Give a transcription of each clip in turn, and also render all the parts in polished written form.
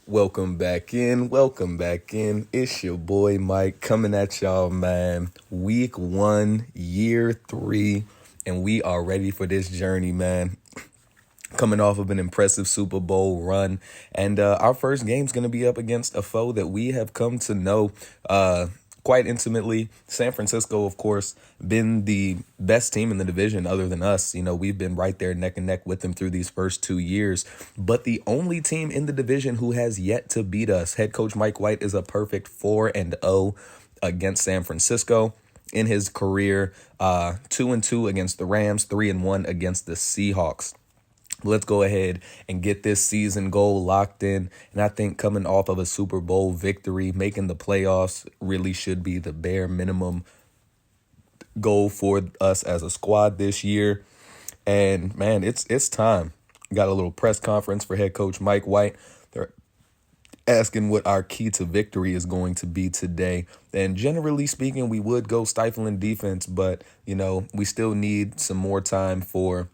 Welcome back in. Welcome back in. It's your boy Mike coming at y'all, man. Week 1, year 3, and we are ready for this journey, man. Coming off of an impressive Super Bowl run, and our first game's going to be up against a foe that we have come to know quite intimately. San Francisco, of course, been the best team in the division other than us. We've been right there neck and neck with them through these first 2 years, but the only team in the division who has yet to beat us. Head coach Mike White is a perfect 4-0 against San Francisco in his career, 2-2 against the Rams, 3-1 against the Seahawks. Let's go ahead and get this season goal locked in. And I think coming off of a Super Bowl victory, making the playoffs really should be the bare minimum goal for us as a squad this year. And man, it's time. Got a little press conference for head coach Mike White. They're asking what our key to victory is going to be today. And generally speaking, we would go stifling defense, but we still need some more time for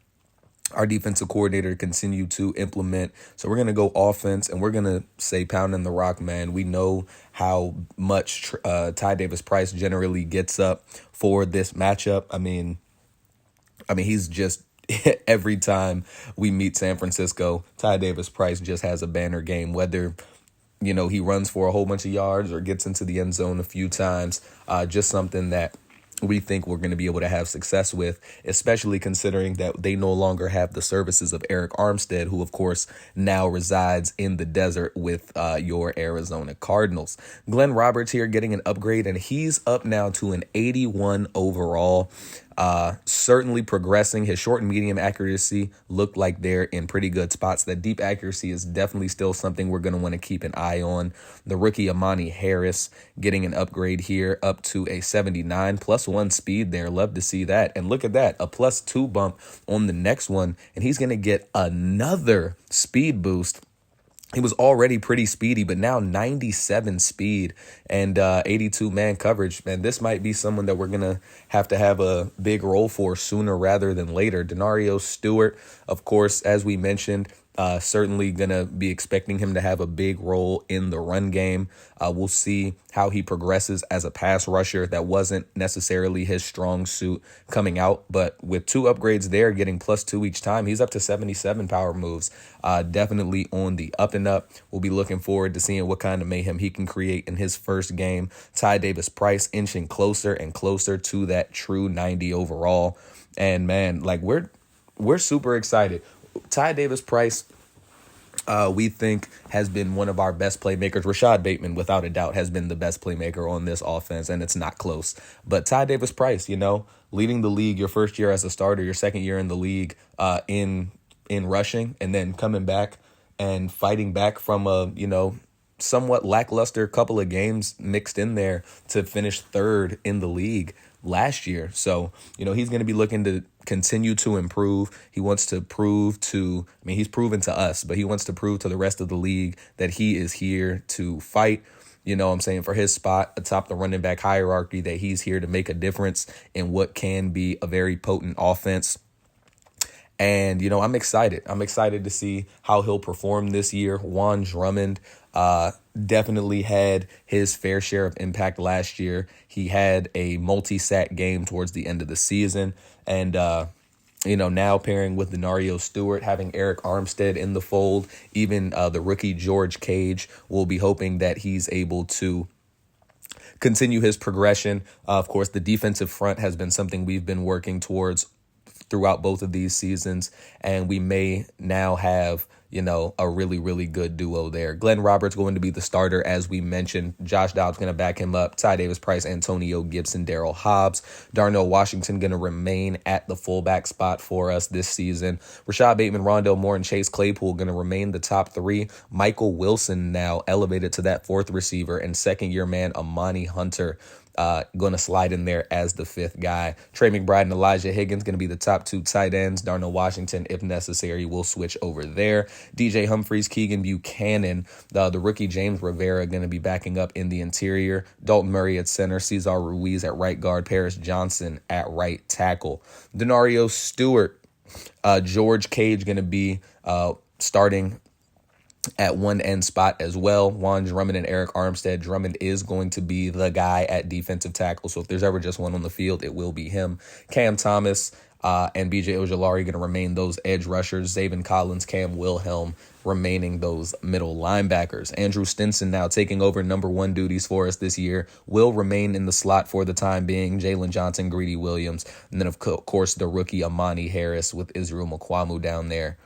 our defensive coordinator to continue to implement. So we're going to go offense, and we're going to say pounding the rock, man. We know how much Ty Davis Price generally gets up for this matchup. I mean, he's just every time we meet San Francisco, Ty Davis Price just has a banner game, whether he runs for a whole bunch of yards or gets into the end zone a few times. Just something that we think we're going to be able to have success with, especially considering that they no longer have the services of Eric Armstead, who, of course, now resides in the desert with your Arizona Cardinals. Glenn Roberts here getting an upgrade, and he's up now to an 81 overall. Certainly progressing. His short and medium accuracy look like they're in pretty good spots. That deep accuracy is definitely still something we're going to want to keep an eye on. The rookie Amani Harris getting an upgrade here up to a 79, +1 speed there. Love to see that. And look at that, a +2 bump on the next one, and he's going to get another speed boost. He was already pretty speedy, but now 97 speed and 82 man coverage. Man, this might be someone that we're going to have a big role for sooner rather than later. Denario Stewart, of course, as we mentioned, certainly going to be expecting him to have a big role in the run game. We'll see how he progresses as a pass rusher. That wasn't necessarily his strong suit coming out, but with 2 upgrades there, getting +2 each time, he's up to 77 power moves. Definitely on the up and up. We'll be looking forward to seeing what kind of mayhem he can create in his first game. Ty Davis Price inching closer and closer to that true 90 overall. And man, like we're super excited. Ty Davis Price, we think, has been one of our best playmakers. Rashad Bateman, without a doubt, has been the best playmaker on this offense, and it's not close. But Ty Davis Price, leading the league your first year as a starter, your second year in the league in rushing, and then coming back and fighting back from a, somewhat lackluster couple of games mixed in there to finish 3rd in the league last year. So, he's going to be looking to continue to improve. He wants to he's proven to us, but he wants to prove to the rest of the league that he is here to fight, for his spot atop the running back hierarchy, that he's here to make a difference in what can be a very potent offense. And, I'm excited. I'm excited to see how he'll perform this year. Juan Drummond definitely had his fair share of impact last year. He had a multi-sack game towards the end of the season. And, now pairing with Denario Stewart, having Eric Armstead in the fold, even the rookie George Cage, will be hoping that he's able to continue his progression. Of course, the defensive front has been something we've been working towards throughout both of these seasons, and we may now have, a really, really good duo there. Glenn Roberts going to be the starter, as we mentioned. Josh Dobbs going to back him up. Ty Davis Price, Antonio Gibson, Darrell Hobbs. Darnell Washington going to remain at the fullback spot for us this season. Rashad Bateman, Rondell Moore, and Chase Claypool going to remain the top 3. Michael Wilson now elevated to that 4th receiver, and second-year man Amani Hunter going to slide in there as the 5th guy. Trey McBride and Elijah Higgins going to be the top 2 tight ends. Darnell Washington, if necessary, will switch over there. DJ Humphries, Keegan Buchanan, the rookie James Rivera going to be backing up in the interior. Dalton Murray at center. Cesar Ruiz at right guard. Paris Johnson at right tackle. Denario Stewart, George Cage going to be starting at one end spot as well. Juan Drummond and Eric Armstead. Drummond is going to be the guy at defensive tackle. So if there's ever just one on the field, it will be him. Cam Thomas and BJ Ojolari going to remain those edge rushers. Zaven Collins, Cam Wilhelm remaining those middle linebackers. Andrew Stinson now taking over number one duties for us this year, will remain in the slot for the time being. Jalen Johnson, Greedy Williams, and then of course the rookie Amani Harris with Israel Mukwamu down there.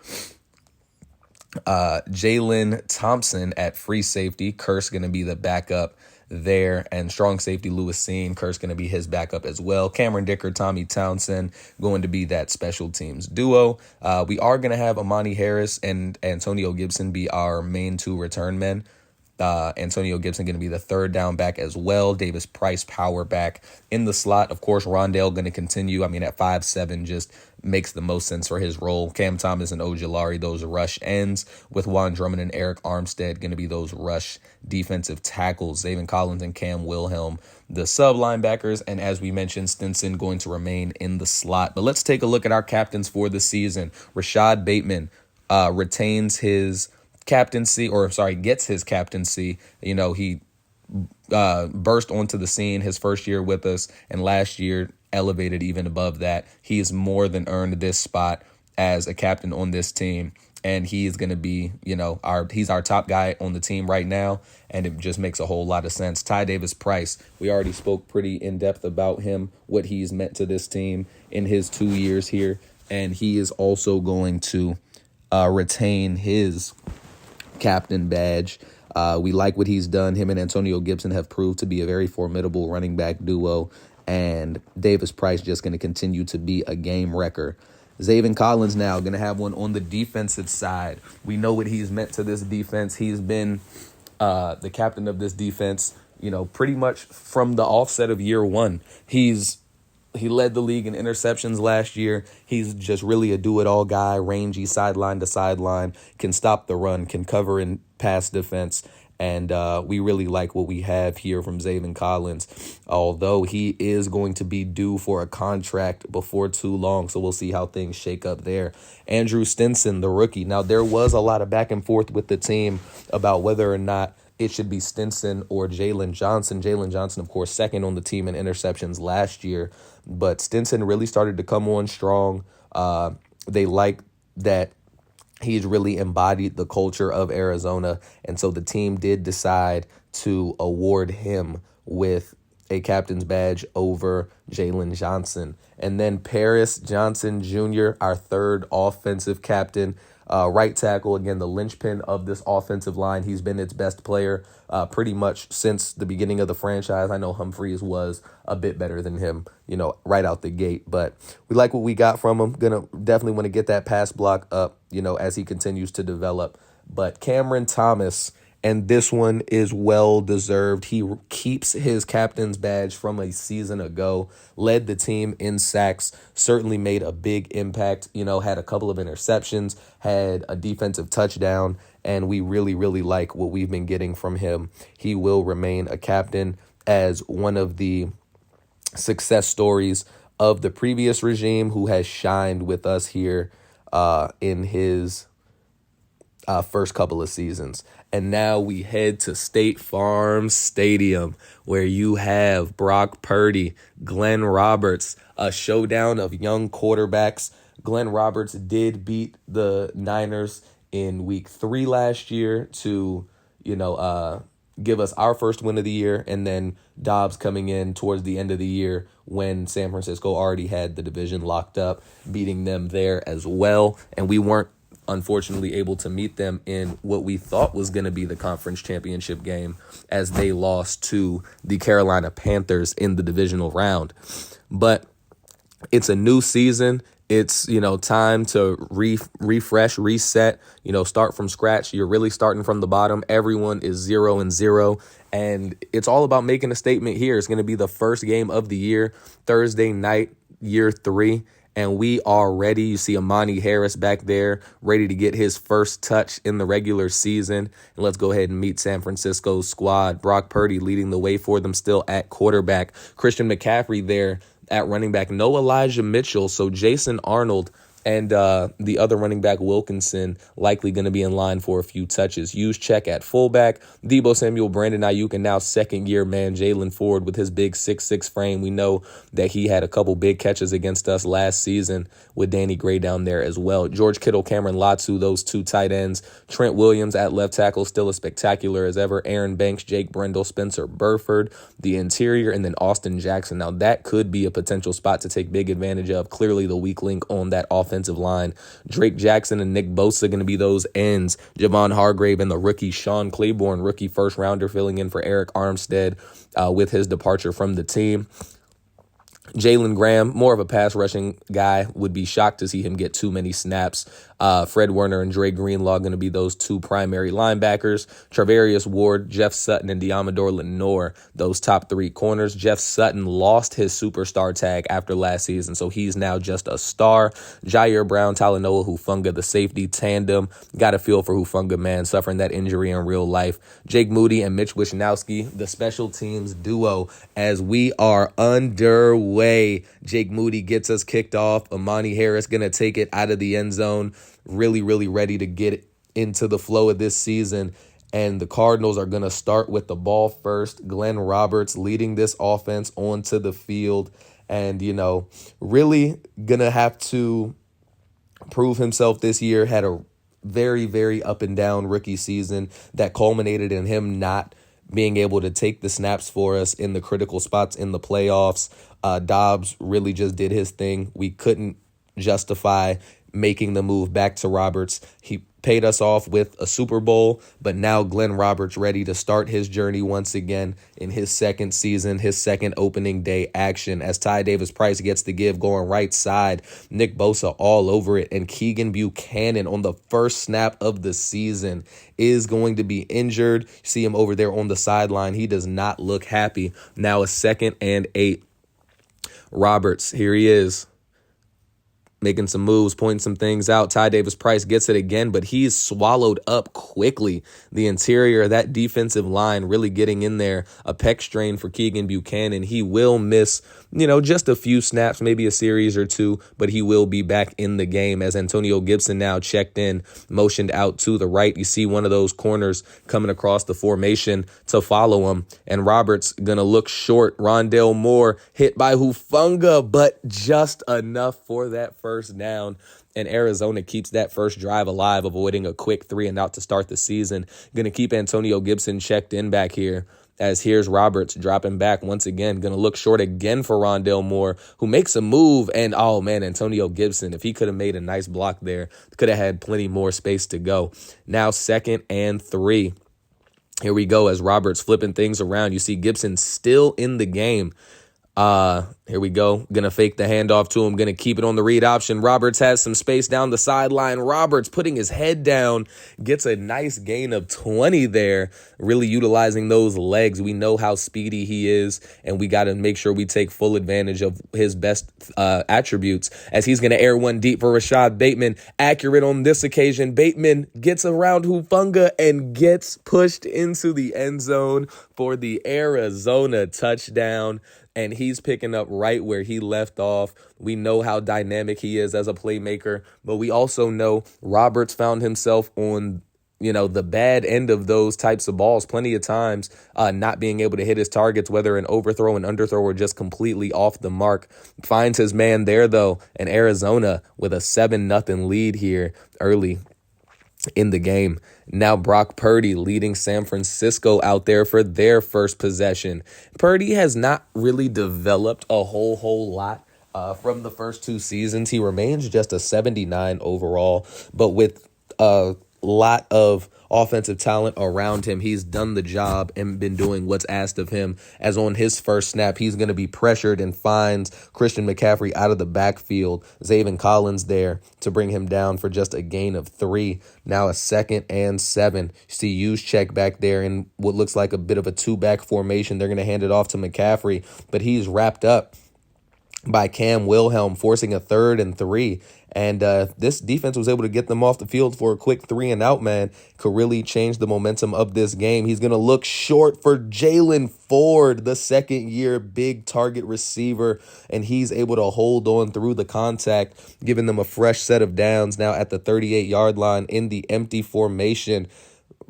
Jalen Thompson at free safety. Kurse going to be the backup there, and strong safety Lewis Seen. Kurse going to be his backup as well. Cameron Dicker, Tommy Townsend going to be that special teams duo. We are going to have Amani Harris and Antonio Gibson be our main two return men. Antonio Gibson going to be the third down back as well. Davis Price power back in the slot. Of course, Rondale going to continue. I mean, at 5'7", just makes the most sense for his role. Cam Thomas and Ojolari, those rush ends, with Juan Drummond and Eric Armstead going to be those rush defensive tackles. Zaven Collins and Cam Wilhelm, the sub linebackers. And as we mentioned, Stinson going to remain in the slot. But let's take a look at our captains for the season. Rashad Bateman retains his captaincy, gets his captaincy. You know, he burst onto the scene his first year with us, and last year elevated even above that. He's more than earned this spot as a captain on this team, and he is going to be, he's our top guy on the team right now, and it just makes a whole lot of sense. Ty Davis Price, we already spoke pretty in depth about him, what he's meant to this team in his 2 years here, and he is also going to retain his captain badge. We like what he's done. Him and Antonio Gibson have proved to be a very formidable running back duo, and Davis Price just going to continue to be a game wrecker. Zaven Collins now going to have one on the defensive side. We know what he's meant to this defense. He's been the captain of this defense, pretty much from the offset of year one. He led the league in interceptions last year. He's just really a do-it-all guy, rangy, sideline to sideline, can stop the run, can cover in pass defense, and we really like what we have here from Zaven Collins, although he is going to be due for a contract before too long, so we'll see how things shake up there. Andrew Stinson, the rookie. Now, there was a lot of back and forth with the team about whether or not it should be Stinson or Jalen Johnson. Jalen Johnson, of course, second on the team in interceptions last year, but Stinson really started to come on strong. They like that he's really embodied the culture of Arizona, and so the team did decide to award him with a captain's badge over Jalen Johnson. And then Paris Johnson Jr., our third offensive captain, right tackle, again, the linchpin of this offensive line. He's been its best player pretty much since the beginning of the franchise. I know Humphreys was a bit better than him, right out the gate. But we like what we got from him. Definitely want to get that pass block up, as he continues to develop. But Cameron Thomas, and this one is well-deserved. He keeps his captain's badge from a season ago, led the team in sacks, certainly made a big impact, had a couple of interceptions, had a defensive touchdown, and we really, really like what we've been getting from him. He will remain a captain as one of the success stories of the previous regime, who has shined with us here in his first couple of seasons. And now we head to State Farm Stadium, where you have Brock Purdy, Glenn Roberts, a showdown of young quarterbacks. Glenn Roberts did beat the Niners in week 3 last year to, give us our first win of the year, and then Dobbs coming in towards the end of the year when San Francisco already had the division locked up, beating them there as well. And we weren't, unfortunately, able to meet them in what we thought was going to be the conference championship game, as they lost to the Carolina Panthers in the divisional round. But it's a new season. It's, time to refresh, reset, start from scratch. You're really starting from the bottom. Everyone is 0-0, and it's all about making a statement here. It's going to be the first game of the year, Thursday night, year 3. And we are ready. You see Amani Harris back there, ready to get his first touch in the regular season. And let's go ahead and meet San Francisco's squad. Brock Purdy leading the way for them still at quarterback. Christian McCaffrey there at running back. No Elijah Mitchell. So Jason Arnold And the other running back, Wilkinson, likely going to be in line for a few touches. Check at fullback. Debo Samuel, Brandon Ayuk, and now second-year man Jalen Ford with his big 6'6" frame. We know that he had a couple big catches against us last season with Danny Gray down there as well. George Kittle, Cameron Latu, those two tight ends. Trent Williams at left tackle, still as spectacular as ever. Aaron Banks, Jake Brendel, Spencer Burford, the interior, and then Austin Jackson. Now, that could be a potential spot to take big advantage of. Clearly the weak link on that offensive line. Drake Jackson and Nick Bosa going to be those ends. Javon Hargrave and the rookie Sean Claiborne, rookie first rounder, filling in for Eric Armstead with his departure from the team. Jalen Graham, more of a pass rushing guy, would be shocked to see him get too many snaps. Fred Warner and Dre Greenlaw going to be those two primary linebackers. Travarius Ward, Jeff Sutton, and Diamador Lenore, those top three corners. Jeff Sutton lost his superstar tag after last season, so he's now just a star. Jair Brown, Talanoa Hufanga, the safety tandem. Got a feel for Hufanga, man, suffering that injury in real life. Jake Moody and Mitch Wishnowski, the special teams duo, as we are underway. Jake Moody gets us kicked off. Amani Harris going to take it out of the end zone. Really, really ready to get into the flow of this season. And the Cardinals are going to start with the ball first. Glenn Roberts leading this offense onto the field. And, really going to have to prove himself this year. Had a very, very up and down rookie season that culminated in him not being able to take the snaps for us in the critical spots in the playoffs. Dobbs really just did his thing. We couldn't justify making the move back to Roberts. He paid us off with a Super Bowl, but now Glenn Roberts ready to start his journey once again in his second season, his second opening day action as Ty Davis-Price gets the give going right side. Nick Bosa all over it, and Keegan Buchanan on the first snap of the season is going to be injured. You see him over there on the sideline. He does not look happy. Now a 2nd and 8. Roberts, here he is, making some moves, pointing some things out. Ty Davis-Price gets it again, but he's swallowed up quickly. The interior of that defensive line really getting in there. A pec strain for Keegan Buchanan. He will miss, just a few snaps, maybe a series or two, but he will be back in the game as Antonio Gibson now checked in, motioned out to the right. You see one of those corners coming across the formation to follow him, and Roberts going to look short. Rondale Moore hit by Hufanga, but just enough for that first down. And Arizona keeps that first drive alive, avoiding a quick 3-and-out to start the season. Going to keep Antonio Gibson checked in back here, as here's Roberts dropping back once again. Going to look short again for Rondale Moore, who makes a move. And, oh, man, Antonio Gibson, if he could have made a nice block there, could have had plenty more space to go. Now 2nd and 3. Here we go as Roberts flipping things around. You see Gibson still in the game. Here we go. Gonna fake the handoff to him. Gonna keep it on the read option. Roberts has some space down the sideline. Roberts putting his head down. Gets a nice gain of 20 there. Really utilizing those legs. We know how speedy he is, and we got to make sure we take full advantage of his best attributes, as he's gonna air one deep for Rashad Bateman. Accurate on this occasion. Bateman gets around Hufanga and gets pushed into the end zone for the Arizona touchdown. And he's picking up right where he left off. We know how dynamic he is as a playmaker, but we also know Roberts found himself on, the bad end of those types of balls plenty of times, not being able to hit his targets, whether an overthrow, an underthrow, or just completely off the mark. Finds his man there, though, and Arizona with a 7-0 lead here early in the game. Now Brock Purdy leading San Francisco out there for their first possession. Purdy has not really developed a whole lot from the first 2 seasons. He remains just a 79 overall, but with a lot of offensive talent around him, he's done the job and been doing what's asked of him, as on his first snap, he's going to be pressured and finds Christian McCaffrey out of the backfield. Zaven Collins there to bring him down for just a gain of 3. Now a 2nd and 7. You see check back there in what looks like a bit of a 2-back formation. They're going to hand it off to McCaffrey, but he's wrapped up by Cam Wilhelm, forcing a 3rd and 3. And this defense was able to get them off the field for a quick 3-and-out, man. Could really change the momentum of this game. He's going to look short for Jalen Ford, the second-year big target receiver, and he's able to hold on through the contact, giving them a fresh set of downs now at the 38-yard line in the empty formation.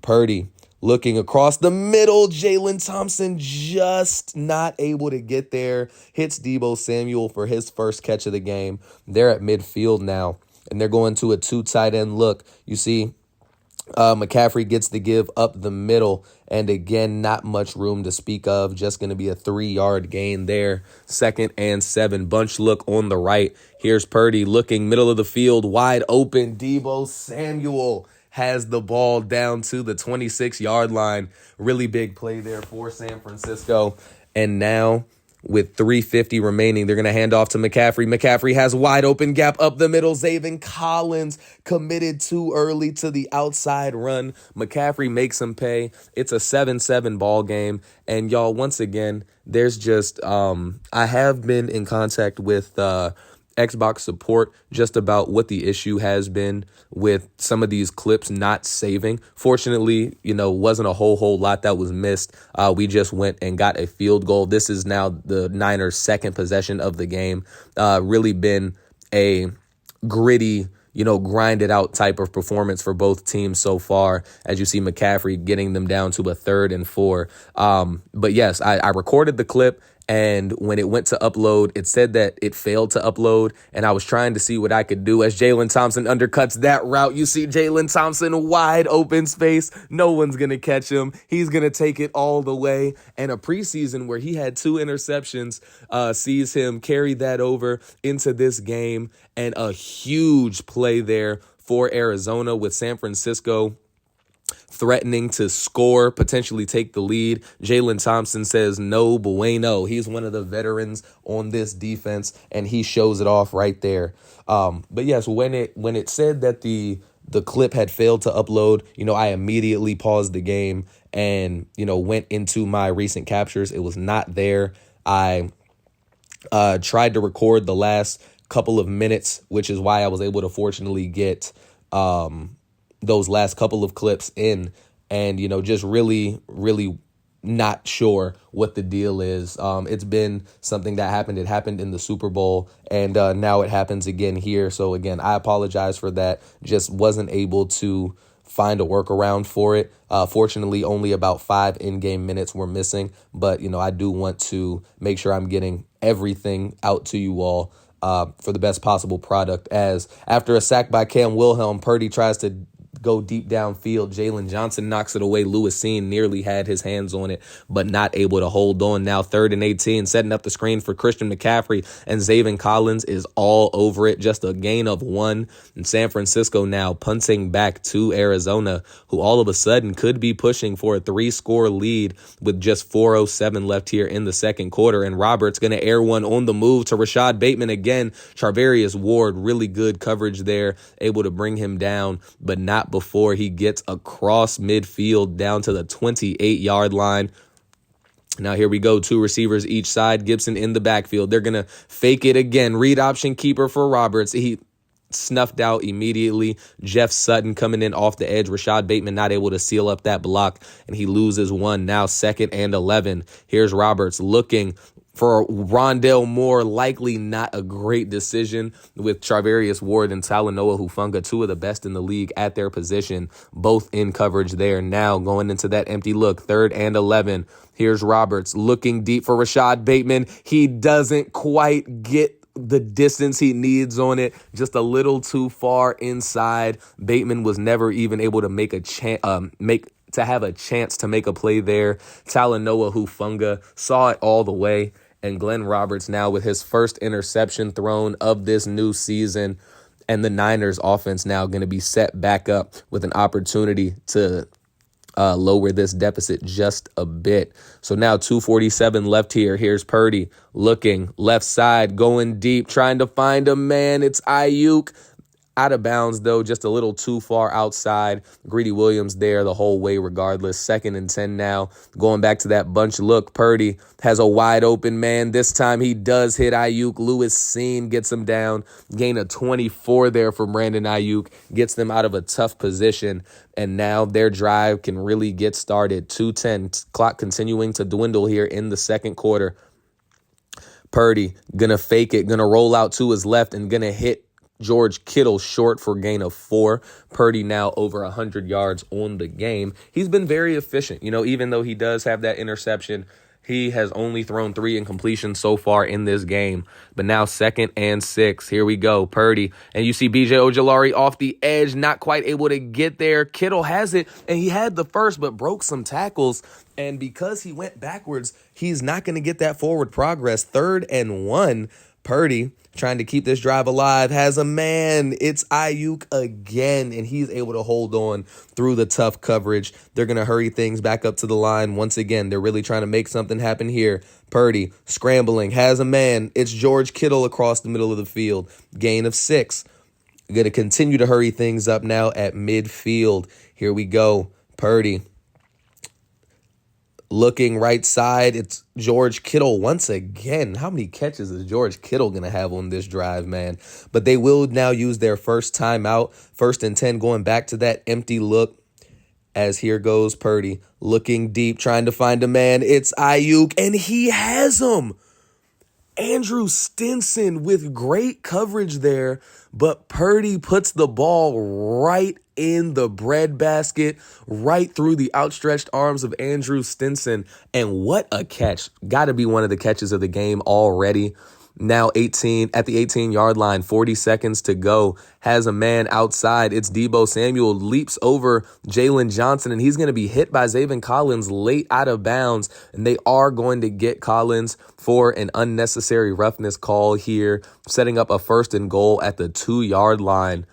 Purdy looking across the middle, Jalen Thompson just not able to get there. Hits Deebo Samuel for his first catch of the game. They're at midfield now, and they're going to a 2 tight end look. You see McCaffrey gets the give up the middle, and again, not much room to speak of. Just going to be a 3-yard gain there. 2nd and 7. Bunch look on the right. Here's Purdy looking middle of the field, wide open. Deebo Samuel has the ball down to the 26-yard line. Really big play there for San Francisco. And now, with 3:50 remaining, they're going to hand off to McCaffrey. McCaffrey has wide open gap up the middle. Zaven Collins committed too early to the outside run. McCaffrey makes him pay. It's a 7-7 ball game. And y'all, once again, there's just I have been in contact with Xbox support just about what the issue has been with some of these clips not saving. Fortunately, wasn't a whole lot that was missed. We just went and got a field goal. This is now the Niners' second possession of the game. Really been a gritty, grinded out type of performance for both teams so far, as you see McCaffrey getting them down to a 3rd and 4. But yes, I recorded the clip, and when it went to upload, it said that it failed to upload, and I was trying to see what I could do as Jalen Thompson undercuts that route. You see Jalen Thompson wide open space. No one's going to catch him. He's going to take it all the way. And a preseason where he had 2 interceptions sees him carry that over into this game, and a huge play there for Arizona with San Francisco threatening to score, potentially take the lead. Jalen Thompson says no bueno. He's one of the veterans on this defense, and he shows it off right there. But yes, when it said that the clip had failed to upload, I immediately paused the game and, went into my recent captures. It was not there. I tried to record the last couple of minutes, which is why I was able to fortunately get those last couple of clips in, and just really not sure what the deal is. It's been something that happened. It happened in the Super Bowl, and now it happens again here. So again, I apologize for that. Just wasn't able to find a workaround for it. Fortunately, only about 5 in-game minutes were missing, but I do want to make sure I'm getting everything out to you all for the best possible product. As after a sack by Cam Wilhelm, Purdy tries to go deep downfield. Jalen Johnson knocks it away. Lewisine nearly had his hands on it, but not able to hold on. Now 3rd and 18, setting up the screen for Christian McCaffrey, and Zaven Collins is all over it. Just a gain of 1. And San Francisco now punting back to Arizona, who all of a sudden could be pushing for a 3-score lead with just 4:07 left here in the second quarter. And Roberts going to air one on the move to Rashad Bateman again. Charvarius Ward, really good coverage there, able to bring him down, but not before he gets across midfield down to the 28-yard line. Now here we go, 2 receivers each side. Gibson in the backfield. They're going to fake it again. Read option keeper for Roberts. He snuffed out immediately. Jeff Sutton coming in off the edge. Rashad Bateman not able to seal up that block, and he loses 1. Now 2nd and 11. Here's Roberts looking for Rondale Moore. Likely not a great decision with Charvarius Ward and Talanoa Hufanga, 2 of the best in the league at their position, both in coverage there. Now going into that empty look, 3rd and 11. Here's Roberts looking deep for Rashad Bateman. He doesn't quite get the distance he needs on it, just a little too far inside. Bateman was never even able to make a chance, have a chance to make a play there. Talanoa Hufanga saw it all the way, and Glenn Roberts now with his first interception thrown of this new season, and the Niners offense now going to be set back up with an opportunity to lower this deficit just a bit. So now 2:47 left here. Here's Purdy looking left side, going deep, trying to find a man. It's Ayuk. Out of bounds, though, just a little too far outside. Greedy Williams there the whole way regardless. 2nd and 10 now. Going back to that bunch look, Purdy has a wide open man. This time he does hit Ayuk. Lewis Seen gets him down. Gain of 24 there from Brandon Ayuk. Gets them out of a tough position. And now their drive can really get started. 2:10. Clock continuing to dwindle here in the second quarter. Purdy gonna fake it. Gonna roll out to his left and gonna hit George Kittle short for gain of 4. Purdy now over 100 yards on the game. He's been very efficient. Even though he does have that interception, he has only thrown 3 incompletions so far in this game. But now 2nd and 6. Here we go. Purdy. And you see B.J. Ojulari off the edge, not quite able to get there. Kittle has it, and he had the first, but broke some tackles. And because he went backwards, he's not going to get that forward progress. 3rd and 1. Purdy, trying to keep this drive alive, has a man. It's Ayuk again, and he's able to hold on through the tough coverage. They're going to hurry things back up to the line. Once again, they're really trying to make something happen here. Purdy, scrambling, has a man. It's George Kittle across the middle of the field. Gain of 6. Going to continue to hurry things up now at midfield. Here we go. Purdy. Looking right side, it's George Kittle once again. How many catches is George Kittle going to have on this drive, man? But they will now use their first timeout. 1st and 10, going back to that empty look. As here goes Purdy, looking deep, trying to find a man. It's Ayuk, and he has him. Andrew Stinson with great coverage there, but Purdy puts the ball right in the breadbasket, right through the outstretched arms of Andrew Stinson. And what a catch. Got to be one of the catches of the game already. Now 18 at the 18-yard line, 40 seconds to go, has a man outside. It's Deebo Samuel, leaps over Jalen Johnson, and he's going to be hit by Zaven Collins late out of bounds. And they are going to get Collins for an unnecessary roughness call here, setting up a 1st and goal at the 2-yard line.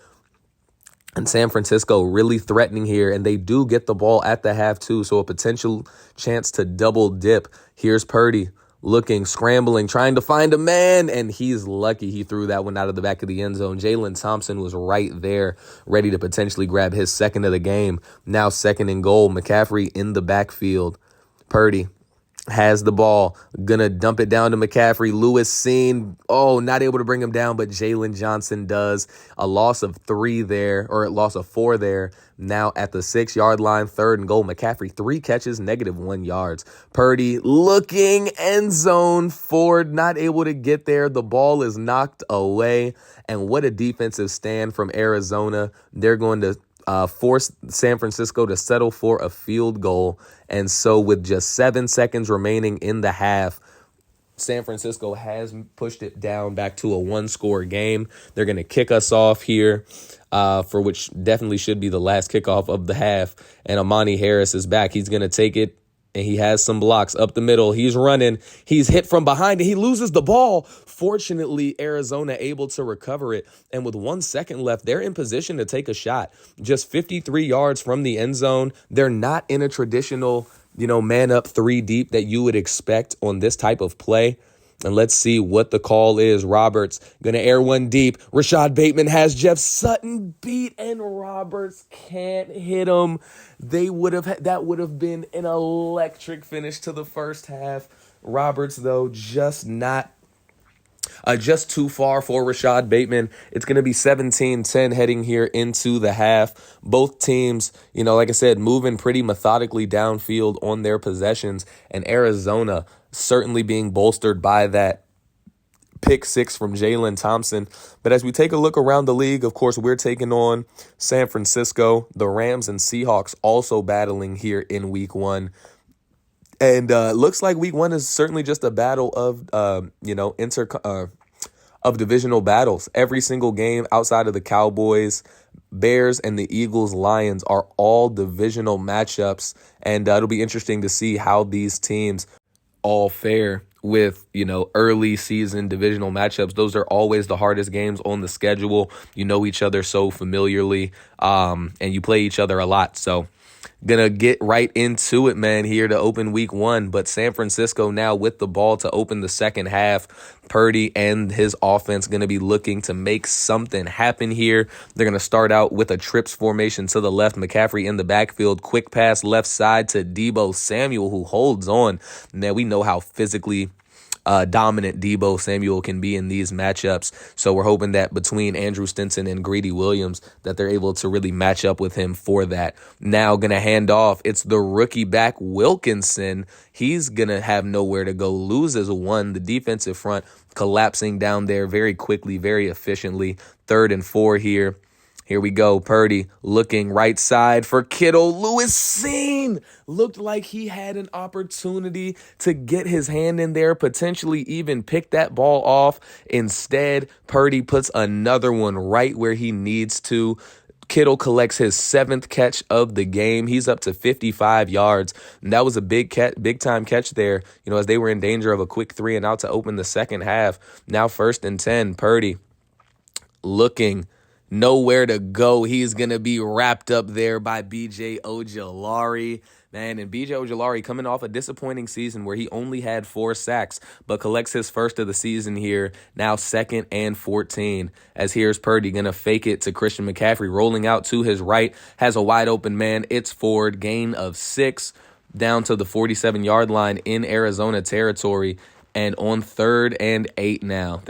And San Francisco really threatening here, and they do get the ball at the half too, so a potential chance to double dip. Here's Purdy. Looking, scrambling, trying to find a man, and he's lucky he threw that one out of the back of the end zone. Jalen Thompson was right there, ready to potentially grab his 2nd of the game. Now 2nd and goal. McCaffrey in the backfield. Purdy has the ball, gonna dump it down to McCaffrey. Lewis Seen, not able to bring him down, but Jalen Johnson does. A loss of 3 there, or a loss of 4 there. Now at the 6-yard line, 3rd and goal. McCaffrey, 3 catches, -1 yards. Purdy looking, end zone. Ford not able to get there. The ball is knocked away. And what a defensive stand from Arizona. They're going to force San Francisco to settle for a field goal. And so with just 7 seconds remaining in the half, San Francisco has pushed it down back to a 1-score game. They're going to kick us off here, for which definitely should be the last kickoff of the half. And Amani Harris is back. He's going to take it, and he has some blocks up the middle. He's running. He's hit from behind, and he loses the ball. Fortunately, Arizona able to recover it. And with 1 second left, they're in position to take a shot. Just 53 yards from the end zone. They're not in a traditional, man up 3 deep that you would expect on this type of play. And let's see what the call is. Roberts going to air one deep. Rashad Bateman has Jeff Sutton beat, and Roberts can't hit him. That would have been an electric finish to the first half. Roberts, though, just too far for Rashad Bateman. It's going to be 17-10 heading here into the half. Both teams, like I said, moving pretty methodically downfield on their possessions. And Arizona certainly being bolstered by that pick 6 from Jalen Thompson. But as we take a look around the league, of course, we're taking on San Francisco. The Rams and Seahawks also battling here in week 1. And looks like week 1 is certainly just a battle of, of divisional battles. Every single game outside of the Cowboys, Bears, and the Eagles, Lions are all divisional matchups. And it'll be interesting to see how these teams all fare with, early season divisional matchups. Those are always the hardest games on the schedule. You know each other so familiarly, and you play each other a lot. So Gonna get right into it, man, here to open week one. But San Francisco now with the ball to open the second half. Purdy and his offense going to be looking to make something happen here. They're going to start out with a trips formation to the left. McCaffrey in the backfield. Quick pass left side to Deebo Samuel, who holds on. Now, we know how physically dominant Deebo Samuel can be in these matchups. So we're hoping that between Andrew Stinson and Greedy Williams that they're able to really match up with him for that. Now going to hand off. It's the rookie back Wilkinson. He's going to have nowhere to go. Loses one. The defensive front collapsing down there very quickly, very efficiently. 3rd and 4 here. Here we go. Purdy looking right side for Kittle. Lewis Seen looked like he had an opportunity to get his hand in there, potentially even pick that ball off. Instead, Purdy puts another one right where he needs to. Kittle collects his 7th catch of the game. He's up to 55 yards. And that was a big time catch there, as they were in danger of a quick 3 and out to open the second half. Now 1st and 10, Purdy looking nowhere to go. He's going to be wrapped up there by B.J. Ojulari. Man, and B.J. Ojulari coming off a disappointing season where he only had 4 sacks, but collects his first of the season here, now 2nd and 14. As here's Purdy going to fake it to Christian McCaffrey, rolling out to his right, has a wide open man. It's Ford, gain of 6, down to the 47-yard line in Arizona territory, and on 3rd and 8 now.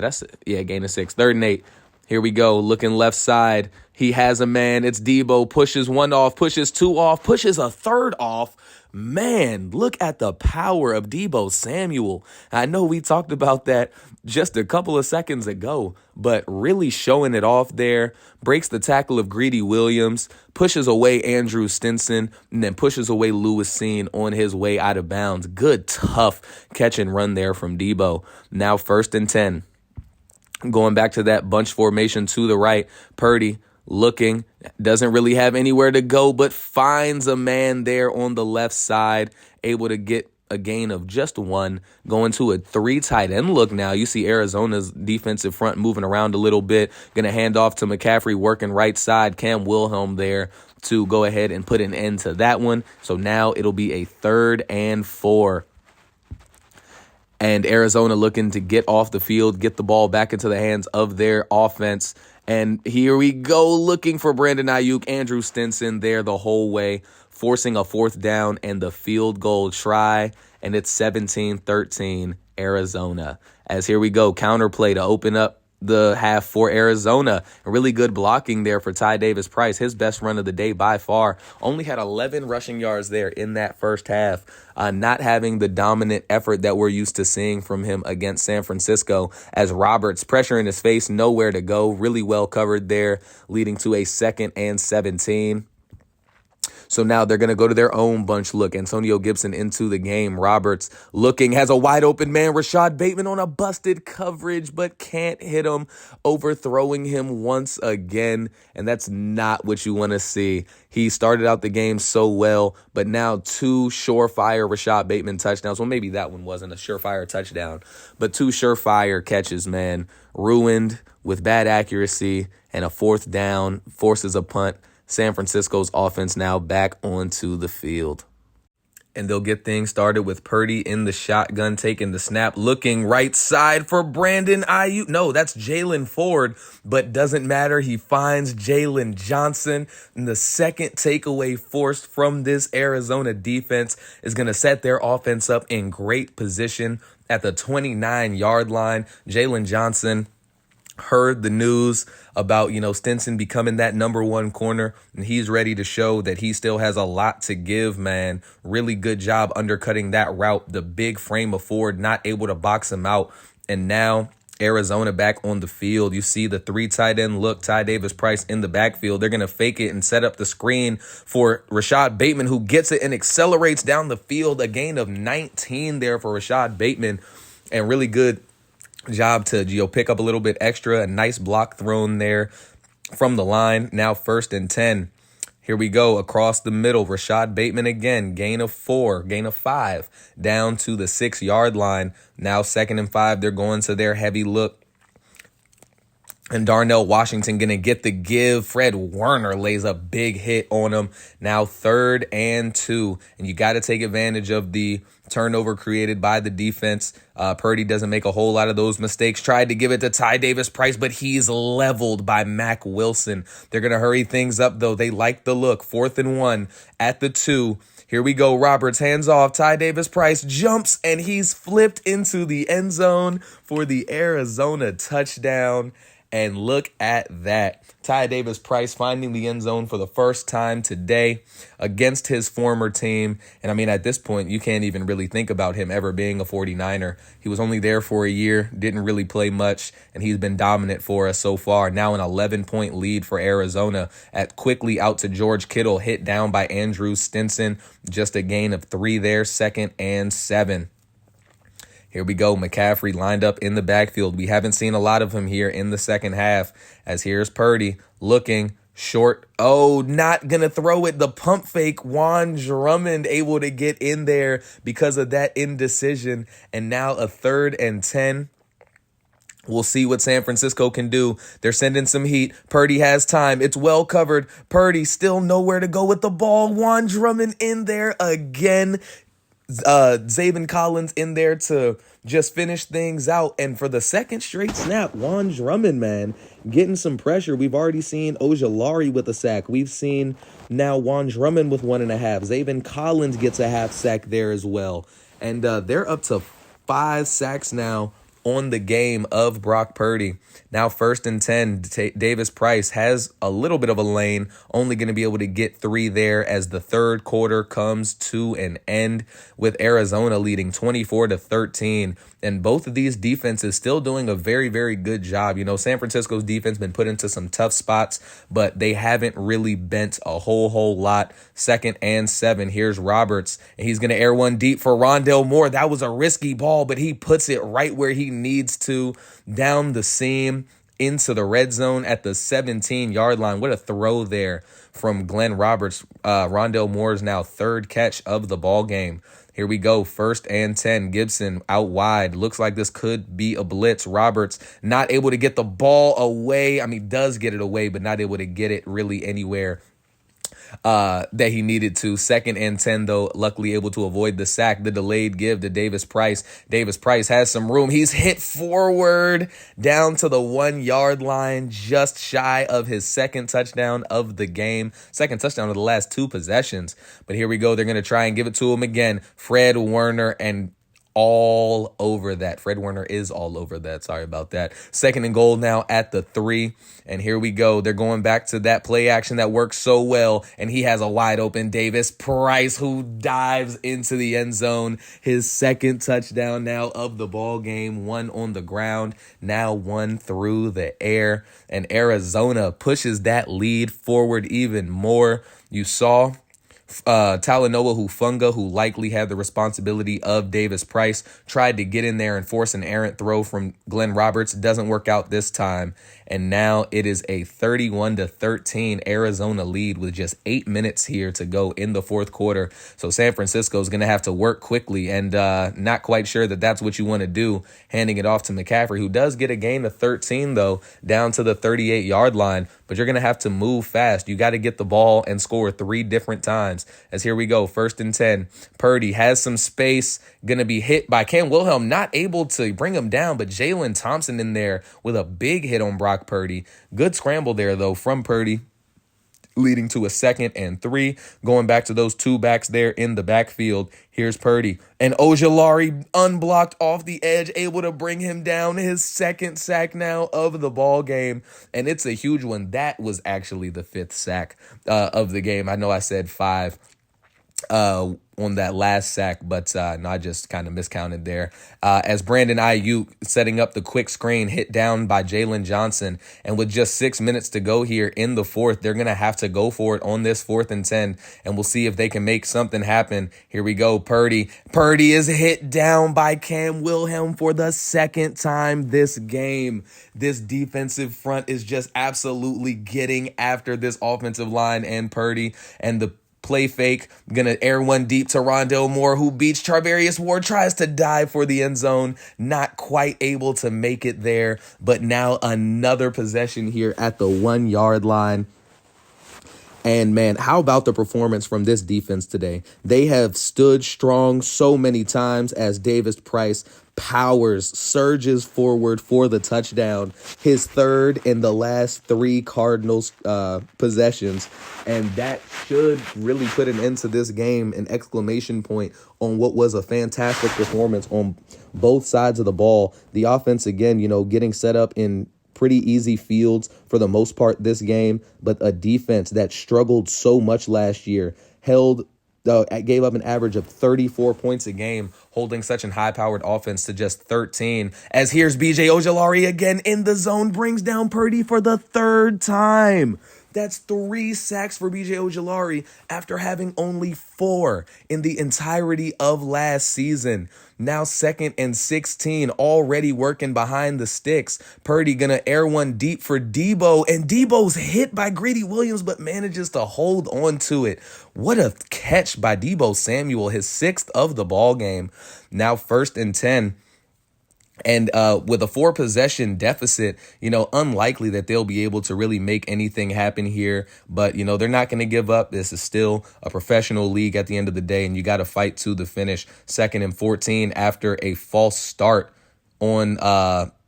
Gain of 6, 3rd and 8. Here we go, looking left side. He has a man. It's Deebo. Pushes 1 off, pushes 2 off, pushes a 3rd off. Man, look at the power of Deebo Samuel. I know we talked about that just a couple of seconds ago, but really showing it off there. Breaks the tackle of Greedy Williams, pushes away Andrew Stinson, and then pushes away Lewis Seen on his way out of bounds. Good, tough catch and run there from Deebo. Now 1st and 10. Going back to that bunch formation to the right, Purdy looking, doesn't really have anywhere to go, but finds a man there on the left side, able to get a gain of just 1, going to a 3 tight end look now. You see Arizona's defensive front moving around a little bit. Going to hand off to McCaffrey, working right side. Cam Wilhelm there to go ahead and put an end to that one. So now it'll be a 3rd and 4. And Arizona looking to get off the field, get the ball back into the hands of their offense. And here we go, looking for Brandon Ayuk, Andrew Stinson there the whole way, forcing a 4th down and the field goal try. And it's 17-13 Arizona. As here we go, counterplay to open up the half for Arizona. Really good blocking there for Ty Davis-Price, his best run of the day by far. Only had 11 rushing yards there in that first half. Not having the dominant effort that we're used to seeing from him against San Francisco, as Roberts pressure in his face, nowhere to go. Really well covered there, leading to a 2nd and 17. So now they're going to go to their own bunch look. Antonio Gibson into the game. Roberts looking, has a wide open man. Rashad Bateman on a busted coverage, but can't hit him, overthrowing him once again. And that's not what you want to see. He started out the game so well, but now 2 surefire Rashad Bateman touchdowns. Well, maybe that one wasn't a surefire touchdown, but 2 surefire catches, man. Ruined with bad accuracy, and a 4th down, forces a punt. San Francisco's offense now back onto the field. And they'll get things started with Purdy in the shotgun, taking the snap, looking right side for Brandon Ayuk. No, that's Jalen Ford, but doesn't matter. He finds Jalen Johnson. And the second takeaway forced from this Arizona defense is going to set their offense up in great position at the 29-yard line. Jalen Johnson heard the news about, Stinson becoming that number 1 corner, and he's ready to show that he still has a lot to give, man. Really good job undercutting that route. The big frame of Ford not able to box him out, and now Arizona back on the field. You see the 3 tight end look, Ty Davis-Price in the backfield. They're going to fake it and set up the screen for Rashad Bateman, who gets it and accelerates down the field. A gain of 19 there for Rashad Bateman, and really good job to pick up a little bit extra. A nice block thrown there from the line. Now 1st and 10. Here we go across the middle. Rashad Bateman again. Gain of 5 down to the 6-yard line. Now 2nd and 5. They're going to their heavy look. And Darnell Washington going to get the give. Fred Warner lays a big hit on him. Now 3rd and 2. And you got to take advantage of the turnover created by the defense. Purdy doesn't make a whole lot of those mistakes. Tried to give it to Ty Davis-Price, but he's leveled by Mac Wilson. They're going to hurry things up, though. They like the look. 4th and 1 at the 2. Here we go. Roberts hands off. Ty Davis-Price jumps, and he's flipped into the end zone for the Arizona touchdown. And look at that. Ty Davis-Price finding the end zone for the first time today against his former team. And I mean, at this point, you can't even really think about him ever being a 49er. He was only there for a year, didn't really play much, and he's been dominant for us so far. Now an 11-point lead for Arizona at quickly out to George Kittle, hit down by Andrew Stinson. Just a gain of 3 there, 2nd and 7. Here we go. McCaffrey lined up in the backfield. We haven't seen a lot of him here in the second half, as here's Purdy looking short. Oh, not going to throw it. The pump fake. Juan Drummond able to get in there because of that indecision. And now a 3rd and 10. We'll see what San Francisco can do. They're sending some heat. Purdy has time. It's well covered. Purdy still nowhere to go with the ball. Juan Drummond in there again. Zaven Collins in there to just finish things out. And for the second straight snap, Juan Drummond, man, getting some pressure. We've already seen Ojulari with a sack. We've seen now Juan Drummond with 1.5. Zaven Collins gets a half sack there as well. And they're up to 5 sacks now on the game of Brock Purdy. Now 1st and 10, Davis-Price has a little bit of a lane, only going to be able to get 3 there as the third quarter comes to an end with Arizona leading 24-13. And both of these defenses still doing a very, very good job. You know, San Francisco's defense been put into some tough spots, but they haven't really bent a whole lot. 2nd and 7. Here's Roberts, and he's going to air one deep for Rondale Moore. That was a risky ball, but he puts it right where he needs to, down the seam into the red zone at the 17-yard line. What a throw there from Glenn Roberts. Rondale Moore's now 3rd catch of the ball game. Here we go. 1st and 10. Gibson out wide. Looks like this could be a blitz. Roberts not able to get the ball away. I mean, does get it away, but not able to get it really anywhere that he needed to. 2nd and 10, though, luckily able to avoid the sack. The delayed give to Davis-Price. Davis-Price has some room. He's hit forward down to the 1-yard line, just shy of his 2nd touchdown of the game. 2nd touchdown of the last 2 possessions. But here we go. They're going to try and give it to him again. Fred Warner, and all over that. Fred Warner is all over that. Sorry about that. 2nd and goal now at the 3. And here we go. They're going back to that play action that works so well. And he has a wide open Davis-Price who dives into the end zone. His 2nd touchdown now of the ball game. 1 on the ground, now 1 through the air. And Arizona pushes that lead forward even more. You saw Talanoa Hufanga, who likely had the responsibility of Davis-Price, tried to get in there and force an errant throw from Glenn Roberts. Doesn't work out this time. And now it is a 31-13 Arizona lead with just 8 minutes here to go in the 4th quarter. So San Francisco is going to have to work quickly, and not quite sure that that's what you want to do, handing it off to McCaffrey, who does get a gain of 13, though, down to the 38-yard line. But you're going to have to move fast. You got to get the ball and score 3 different times. As here we go, 1st and 10. Purdy has some space, going to be hit by Cam Wilhelm, not able to bring him down, but Jalen Thompson in there with a big hit on Brock Purdy. Good scramble there, though, from Purdy, leading to a 2nd and 3. Going back to those 2 backs there in the backfield. Here's Purdy. And Ojulari unblocked off the edge, able to bring him down. His 2nd sack now of the ball game. And it's a huge one. That was actually the 5th sack of the game. I know I said 5 on that last sack, but no, I just kind of miscounted there. As Brandon Ayuk setting up the quick screen, hit down by Jalen Johnson, and with just 6 minutes to go here in the 4th, they're going to have to go for it on this 4th and 10, and we'll see if they can make something happen. Here we go, Purdy. Purdy is hit down by Cam Wilhelm for the 2nd time this game. This defensive front is just absolutely getting after this offensive line and Purdy, and the play fake, gonna air one deep to Rondale Moore, who beats Charvarius Ward, tries to dive for the end zone, not quite able to make it there, but now another possession here at the 1 yard line. And man, how about the performance from this defense today? They have stood strong so many times as Davis Price surges forward for the touchdown, his third in the last 3 Cardinals possessions. And that should really put an end to this game, an exclamation point on what was a fantastic performance on both sides of the ball. The offense, again, getting set up in pretty easy fields for the most part this game, but a defense that struggled so much last year, gave up an average of 34 points a game, holding such an high-powered offense to just 13. As here's B.J. Ojulari again in the zone, brings down Purdy for the 3rd time. That's 3 sacks for B.J. Ojulari after having only 4 in the entirety of last season. Now 2nd and 16, already working behind the sticks. Purdy gonna air one deep for Debo, and Debo's hit by Greedy Williams, but manages to hold on to it. What a catch by Debo Samuel, his 6th of the ball game. Now 1st and 10. And with a 4-possession deficit, unlikely that they'll be able to really make anything happen here. But, they're not going to give up. This is still a professional league at the end of the day, and you got to fight to the finish. 2nd and 14 after a false start on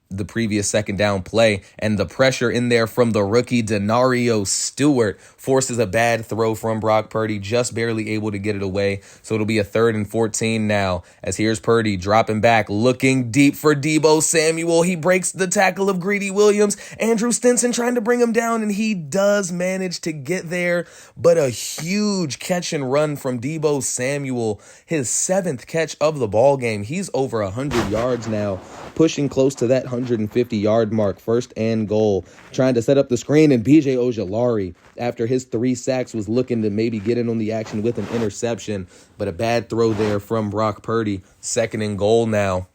the previous 2nd down play, and the pressure in there from the rookie Denario Stewart forces a bad throw from Brock Purdy, just barely able to get it away. So it'll be a 3rd and 14 now, as here's Purdy dropping back, looking deep for Debo Samuel. He breaks the tackle of Greedy Williams. Andrew Stinson trying to bring him down, and he does manage to get there, but a huge catch and run from Debo Samuel, his 7th catch of the ball game. He's over 100 yards now, pushing close to that 150-yard mark, 1st and goal, trying to set up the screen, and B.J. Ojulari, after his 3 sacks, was looking to maybe get in on the action with an interception, but a bad throw there from Brock Purdy. 2nd and goal now.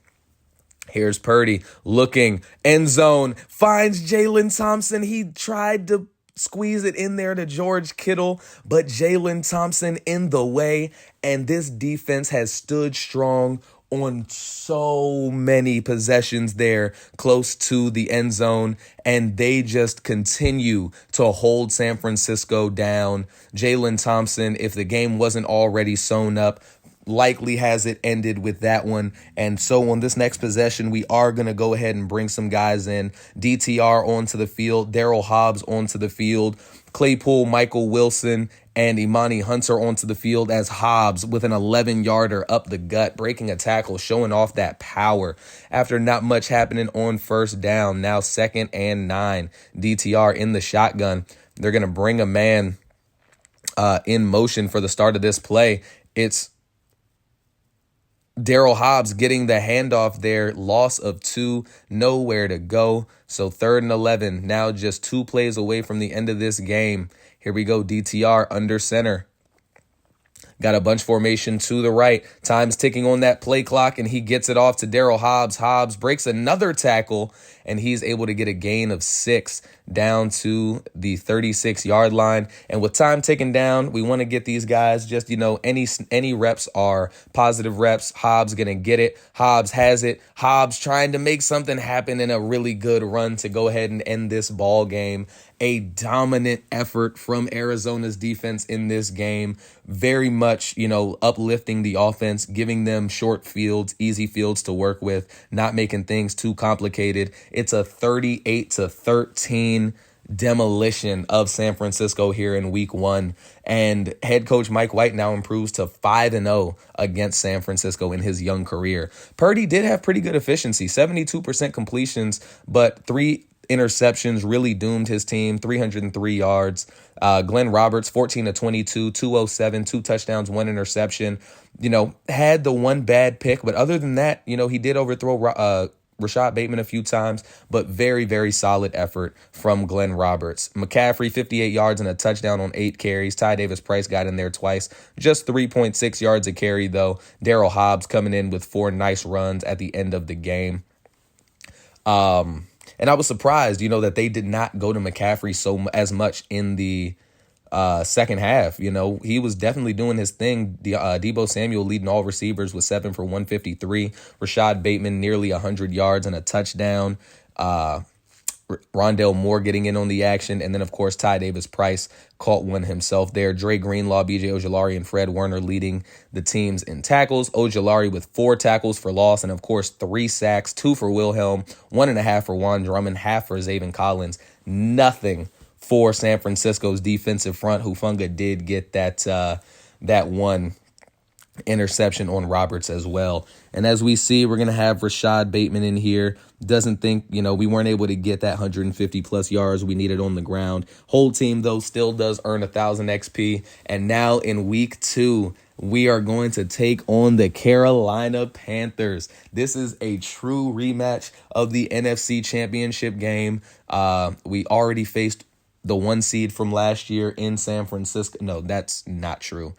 Here's Purdy looking, end zone, finds Jalen Thompson. He tried to squeeze it in there to George Kittle, but Jalen Thompson in the way, and this defense has stood strong on so many possessions there close to the end zone, and they just continue to hold San Francisco down. Jalen Thompson, if the game wasn't already sewn up, likely has it ended with that one. And so on this next possession, we are going to go ahead and bring some guys in. DTR onto the field, Daryl Hobbs onto the field, Claypool, Michael Wilson, and Imani Hunter onto the field, as Hobbs with an 11-yarder up the gut, breaking a tackle, showing off that power after not much happening on 1st down. Now 2nd and 9, DTR in the shotgun. They're going to bring a man in motion for the start of this play. It's Daryl Hobbs getting the handoff there, loss of 2, nowhere to go. So 3rd and 11, now just 2 plays away from the end of this game. Here we go, DTR under center. Got a bunch formation to the right. Time's ticking on that play clock, and he gets it off to Daryl Hobbs. Hobbs breaks another tackle, and he's able to get a gain of 6 down to the 36-yard line. And with time ticking down, we want to get these guys just, any reps are positive reps. Hobbs going to get it. Hobbs has it. Hobbs trying to make something happen in a really good run to go ahead and end this ball game. A dominant effort from Arizona's defense in this game. Very much, uplifting the offense, giving them short fields, easy fields to work with, not making things too complicated. It's a 38-13 demolition of San Francisco here in week 1. And head coach Mike White now improves to 5-0 against San Francisco in his young career. Purdy did have pretty good efficiency, 72% completions, but 3 interceptions really doomed his team, 303 yards. Glenn Roberts, 14-22, 207, 2 touchdowns, 1 interception. Had the 1 bad pick, but other than that, he did overthrow Rashad Bateman a few times, but very, very solid effort from Glenn Roberts. McCaffrey, 58 yards and a touchdown on 8 carries. Ty Davis Price got in there twice. Just 3.6 yards a carry, though. Daryl Hobbs coming in with 4 nice runs at the end of the game. And I was surprised, that they did not go to McCaffrey as much in the second half. He was definitely doing his thing. Deebo Samuel leading all receivers with 7 for 153. Rashad Bateman nearly 100 yards and a touchdown. Rondale Moore getting in on the action. And then, of course, Ty Davis-Price caught one himself there. Dre Greenlaw, B.J. Ojulari, and Fred Warner leading the teams in tackles. Ojulari with 4 tackles for loss and, of course, 3 sacks, 2 for Wilhelm, 1.5 for Juan Drummond, half for Zaven Collins. Nothing for San Francisco's defensive front. Hufanga did get that one interception on Roberts as well. And as we see, we're going to have Rashad Bateman in here. Doesn't think, we weren't able to get that 150 plus yards we needed on the ground. Whole team, though, still does earn 1,000 XP. And now in week 2, we are going to take on the Carolina Panthers. This is a true rematch of the NFC Championship game. We already faced the 1 seed from last year in San Francisco. No, that's not true.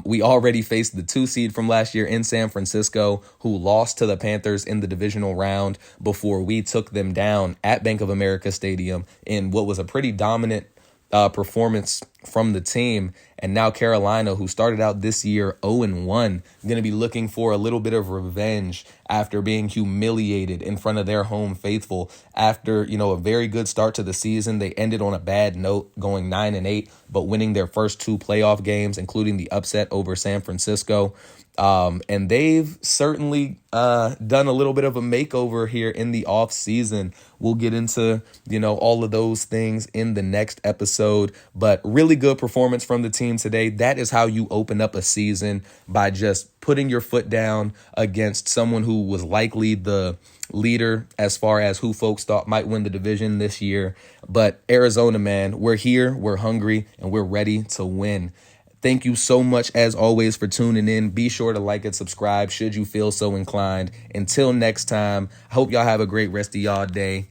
We already faced the 2 seed from last year in San Francisco, who lost to the Panthers in the divisional round before we took them down at Bank of America Stadium in what was a pretty dominant performance from the team. And now Carolina, who started out this year 0-1, going to be looking for a little bit of revenge after being humiliated in front of their home faithful. After, a very good start to the season, they ended on a bad note, going 9-8, but winning their first 2 playoff games, including the upset over San Francisco. And they've certainly done a little bit of a makeover here in the off season. We'll get into, all of those things in the next episode, but really good performance from the team today. That is how you open up a season, by just putting your foot down against someone who was likely the leader as far as who folks thought might win the division this year. But Arizona, man, we're here, we're hungry, and we're ready to win. Thank you so much, as always, for tuning in. Be sure to like and subscribe should you feel so inclined. Until next time, I hope y'all have a great rest of y'all day,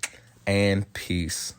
and peace.